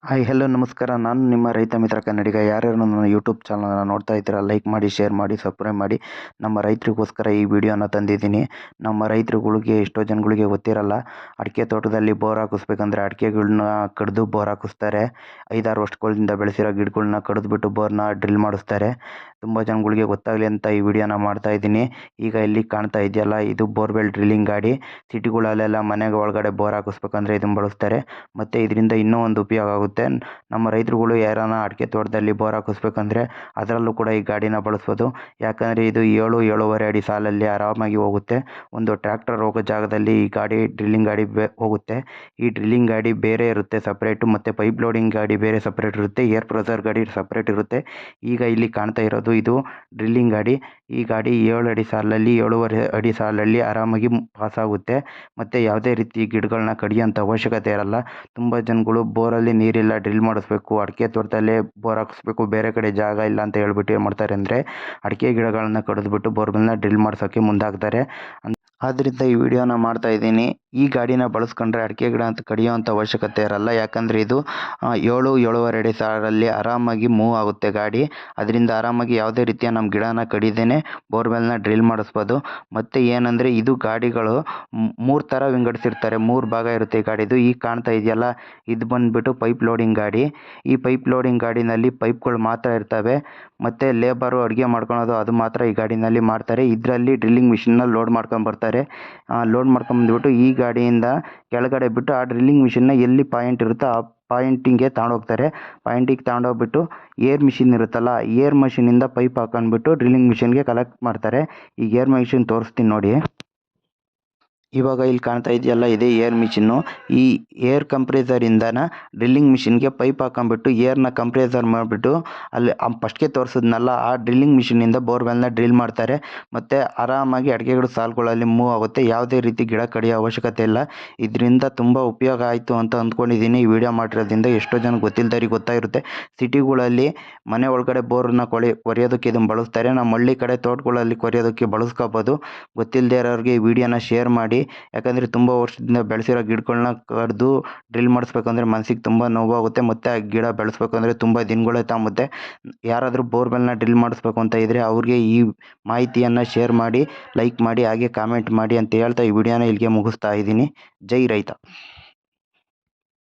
Hi hello ನಮಸ್ಕಾರ. ನಾನು ನಿಮ್ಮ ರೈತ ಮಿತ್ರ ಕನ್ನಡಿಗ. ಯಾರ್ಯಾರು ನನ್ನ ಯೂಟ್ಯೂಬ್ ಚಾನಲ್ನ ನೋಡ್ತಾ ಇದ್ದೀರಾ, ಲೈಕ್ ಮಾಡಿ, ಶೇರ್ ಮಾಡಿ, ಸಬ್ಸ್ಕ್ರೈಬ್ ಮಾಡಿ. ನಮ್ಮ ರೈತರಿಗೋಸ್ಕರ ಈ ವಿಡಿಯೋನ ತಂದಿದ್ದೀನಿ. ನಮ್ಮ ರೈತರುಗಳಿಗೆ ಎಷ್ಟೋ ಜನಗಳಿಗೆ ಗೊತ್ತಿರಲ್ಲ, ಅಡಿಕೆ ತೋಟದಲ್ಲಿ ಬೋರ್ ಹಾಕಿಸ್ಬೇಕಂದ್ರೆ ಅಡಿಕೆಗಳನ್ನ ಕಡಿದು ಬೋರ್ ಹಾಕಿಸ್ತಾರೆ. 5-6 ವರ್ಷಗಳಿಂದ ಬೆಳೆಸಿರೋ ಗಿಡಗಳನ್ನ ಕಡಿದ್ಬಿಟ್ಟು ಬೋರ್ನ ಡ್ರಿಲ್ ಮಾಡಿಸ್ತಾರೆ. ತುಂಬ ಜನಗಳಿಗೆ ಗೊತ್ತಾಗಲಿ ಅಂತ ಈ ವಿಡಿಯೋನ ಮಾಡ್ತಾ ಇದ್ದೀನಿ. ಈಗ ಇಲ್ಲಿ ಕಾಣ್ತಾ ಇದೆಯಲ್ಲ, ಇದು ಬೋರ್ವೆಲ್ ಡ್ರಿಲ್ಲಿಂಗ್ ಗಾಡಿ. ಸಿಟಿಗಳಲ್ಲೆಲ್ಲ ಮನೆಗೆ ಒಳಗಡೆ ಬೋರ್ ಹಾಕಿಸ್ಬೇಕಂದ್ರೆ ಇದನ್ನು ಬಳಸ್ತಾರೆ. ಮತ್ತು ಇದರಿಂದ ಇನ್ನೂ ಒಂದು ಉಪಯೋಗ ಆಗುತ್ತೆ. ನಮ್ಮ ರೈತರುಗಳು ಯಾರಾನ ಅಡಿಕೆ ತೋಟದಲ್ಲಿ ಬೋರ್ ಹಾಕಿಸ್ಬೇಕಂದ್ರೆ ಅದರಲ್ಲೂ ಕೂಡ ಈ ಗಾಡಿನ ಬಳಸ್ಬೋದು. ಯಾಕಂದರೆ ಇದು 7-7.5 ಅಡಿ ಸಾಲಲ್ಲಿ ಆರಾಮಾಗಿ ಹೋಗುತ್ತೆ. ಒಂದು ಟ್ರ್ಯಾಕ್ಟರ್ ಹೋಗೋ ಜಾಗದಲ್ಲಿ ಈ ಗಾಡಿ ಡ್ರಿಲ್ಲಿಂಗ್ ಗಾಡಿ ಹೋಗುತ್ತೆ. ಈ ಡ್ರಿಲ್ಲಿಂಗ್ ಗಾಡಿ ಬೇರೆ ಇರುತ್ತೆ ಸಪ್ರೇಟು, ಮತ್ತು ಪೈಪ್ ಲೋಡಿಂಗ್ ಗಾಡಿ ಬೇರೆ ಸಪ್ರೇಟ್ ಇರುತ್ತೆ, ಏರ್ ಪ್ರೆಸರ್ ಗಾಡಿ ಸಪ್ರೇಟ್ ಇರುತ್ತೆ. ಈಗ ಇಲ್ಲಿ ಕಾಣ್ತಾ ಇರೋದು ಇದು ಡ್ರಿಲ್ಲಿಂಗ್ ಗಾಡಿ. ಈ ಗಾಡಿ 7 ಅಡಿ ಸಾಲಲ್ಲಿ 7.5 ಅಡಿ ಸಾಲಲ್ಲಿ ಆರಾಮಾಗಿ ಪಾಸ್ ಆಗುತ್ತೆ. ಮತ್ತು ಯಾವುದೇ ರೀತಿ ಗಿಡಗಳನ್ನ ಕಡಿಯೋಂಥ ಅವಶ್ಯಕತೆ ಇರಲ್ಲ. ತುಂಬ ಜನಗಳು ಬೋರಲ್ಲಿ ನೀರಿಲ್ಲ, ಡ್ರಿಲ್ ಮಾಡಿಸ್ಬೇಕು, ಅಡಿಕೆ ತೋಟದಲ್ಲೇ ಬೋರ್ ಹಾಕಿಸ್ಬೇಕು, ಬೇರೆ ಕಡೆ ಜಾಗ ಇಲ್ಲ ಅಂತ ಹೇಳ್ಬಿಟ್ಟು ಏನು ಮಾಡ್ತಾರೆ ಅಂದರೆ ಅಡಿಕೆ ಗಿಡಗಳನ್ನ ಕಡಿದ್ಬಿಟ್ಟು ಬೋರ್ವೆಲ್ನ ಡ್ರಿಲ್ ಮಾಡ್ಸೋಕ್ಕೆ ಮುಂದಾಗ್ತಾರೆ. ಆದ್ದರಿಂದ ಈ ವಿಡಿಯೋನ ಮಾಡ್ತಾ ಇದ್ದೀನಿ. ಈ ಗಾಡಿನ ಬಳಸ್ಕೊಂಡ್ರೆ ಅಡಿಕೆ ಗಿಡ ಅಂತ ಕಡಿಯೋವಂಥ ಅವಶ್ಯಕತೆ ಇರಲ್ಲ. ಯಾಕಂದರೆ ಇದು 7-7.5 ಅಡಿ ಸಾಲಲ್ಲಿ ಆರಾಮಾಗಿ ಮೂವ್ ಆಗುತ್ತೆ ಗಾಡಿ. ಅದರಿಂದ ಆರಾಮಾಗಿ ಯಾವುದೇ ರೀತಿಯ ನಮ್ಮ ಗಿಡನ ಕಡಿದೇನೆ ಬೋರ್ವೆಲ್ನ ಡ್ರಿಲ್ ಮಾಡಿಸ್ಬೋದು. ಮತ್ತು ಏನಂದರೆ ಇದು ಗಾಡಿಗಳು 3 ಥರ ವಿಂಗಡಿಸಿರ್ತಾರೆ, 3 ಭಾಗ ಇರುತ್ತೆ ಈ ಗಾಡಿದು. ಈಗ ಕಾಣ್ತಾ ಇದೆಯಲ್ಲ, ಇದು ಬಂದುಬಿಟ್ಟು ಪೈಪ್ ಲೋಡಿಂಗ್ ಗಾಡಿ. ಈ ಪೈಪ್ ಲೋಡಿಂಗ್ ಗಾಡಿನಲ್ಲಿ ಪೈಪ್ಗಳು ಮಾತ್ರ ಇರ್ತವೆ, ಮತ್ತು ಲೇಬರು ಅಡುಗೆ ಮಾಡ್ಕೊಳೋದು ಅದು ಮಾತ್ರ ಈ ಗಾಡಿನಲ್ಲಿ ಮಾಡ್ತಾರೆ. ಇದರಲ್ಲಿ ಡ್ರಿಲ್ಲಿಂಗ್ ಮಿಷಿನ್ನ ಲೋಡ್ ಮಾಡ್ಕೊಂಡು ಬರ್ತಾರೆ. ಲೋಡ್ ಮಾಡ್ಕೊಂಬಂದ್ಬಿಟ್ಟು ಈ ಗಾಡಿಯಿಂದ ಕೆಳಗಡೆ ಬಿಟ್ಟು ಆ ಡ್ರಿಲ್ಲಿಂಗ್ ಮಿಷಿನ್ನ ಎಲ್ಲಿ ಪಾಯಿಂಟ್ ಇರುತ್ತೋ ಆ ಪಾಯಿಂಟಿಂಗೆ ತಗೊಂಡೋಗ್ತಾರೆ. ಪಾಯಿಂಟಿಗೆ ತಗೊಂಡೋಗ್ಬಿಟ್ಟು ಏರ್ ಮಿಷಿನ್ ಇರುತ್ತಲ್ಲ, ಏರ್ ಮಿಷಿನಿಂದ ಪೈಪ್ ಹಾಕೊಂಡ್ಬಿಟ್ಟು ಡ್ರಿಲ್ಲಿಂಗ್ ಮಿಷಿನ್ಗೆ ಕಲೆಕ್ಟ್ ಮಾಡ್ತಾರೆ. ಈಗ ಏರ್ ಮಿಷಿನ್ ತೋರಿಸ್ತೀನಿ ನೋಡಿ. ಇವಾಗ ಇಲ್ಲಿ ಕಾಣ್ತಾ ಇದೆಯಲ್ಲ, ಇದೇ ಏರ್ ಮಿಷಿನ್ನು. ಈ ಏರ್ ಕಂಪ್ರೆಸರಿಂದನ ಡ್ರಿಲ್ಲಿಂಗ್ ಮಿಷಿನ್ಗೆ ಪೈಪ್ ಹಾಕೊಂಡ್ಬಿಟ್ಟು ಏರ್ನ ಕಂಪ್ರೆಸರ್ ಮಾಡಿಬಿಟ್ಟು ಅಲ್ಲಿ ಫಸ್ಟ್ಗೆ ತೋರಿಸಿದ್ನಲ್ಲ ಆ ಡ್ರಿಲ್ಲಿಂಗ್ ಮಿಷಿನಿಂದ ಬೋರ್ವೆಲ್ನ ಡ್ರಿಲ್ ಮಾಡ್ತಾರೆ. ಮತ್ತು ಆರಾಮಾಗಿ ಅಡಿಕೆ ಗಿಡ ಸಾಲುಗಳಲ್ಲಿ ಮೂವ್ ಆಗುತ್ತೆ. ಯಾವುದೇ ರೀತಿ ಗಿಡ ಕಡಿಯೋ ಅವಶ್ಯಕತೆ ಇಲ್ಲ. ಇದರಿಂದ ತುಂಬ ಉಪಯೋಗ ಆಯಿತು ಅಂತ ಅಂದ್ಕೊಂಡಿದ್ದೀನಿ. ಈ ವಿಡಿಯೋ ಮಾಡಿರೋದ್ರಿಂದ ಎಷ್ಟೋ ಜನ ಗೊತ್ತಿಲ್ಲದವ್ರಿಗೆ ಗೊತ್ತಾಗಿರುತ್ತೆ. ಸಿಟಿಗಳಲ್ಲಿ ಮನೆ ಒಳಗಡೆ ಬೋರನ್ನ ಕೊರೆಯೋದಕ್ಕೆ ಇದನ್ನು ಬಳಸ್ತಾರೆ. ನಮ್ಮ ಹಳ್ಳಿ ಕಡೆ ತೋಟಗಳಲ್ಲಿ ಕೊರೆಯೋದಕ್ಕೆ ಬಳಸ್ಕೋಬೋದು. ಗೊತ್ತಿಲ್ಲದೆ ಇರೋರಿಗೆ ಈ ವಿಡಿಯೋನ ಶೇರ್ ಮಾಡಿ. ಯಾಕಂದರೆ ತುಂಬ ವರ್ಷದಿಂದ ಬೆಳೆಸಿರೋ ಗಿಡಗಳನ್ನ ಕಡಿದು ಡ್ರಿಲ್ ಮಾಡಿಸ್ಬೇಕಂದ್ರೆ ಮನಸ್ಸಿಗೆ ತುಂಬ ನೋವಾಗುತ್ತೆ. ಮತ್ತು ಆ ಗಿಡ ಬೆಳೆಸ್ಬೇಕಂದ್ರೆ ತುಂಬ ದಿನಗಳೇ ತಾಂಬುತ್ತೆ. ಯಾರಾದರೂ ಬೋರ್ವೆಲ್ನ ಡ್ರಿಲ್ ಮಾಡಿಸ್ಬೇಕು ಅಂತ ಇದ್ದರೆ ಅವ್ರಿಗೆ ಈ ಮಾಹಿತಿಯನ್ನು ಶೇರ್ ಮಾಡಿ, ಲೈಕ್ ಮಾಡಿ, ಹಾಗೆ ಕಾಮೆಂಟ್ ಮಾಡಿ ಅಂತ ಹೇಳ್ತಾ ಈ ವಿಡಿಯೋನ ಇಲ್ಲಿಗೆ ಮುಗಿಸ್ತಾ ಇದ್ದೀನಿ. ಜೈ ರೈತ.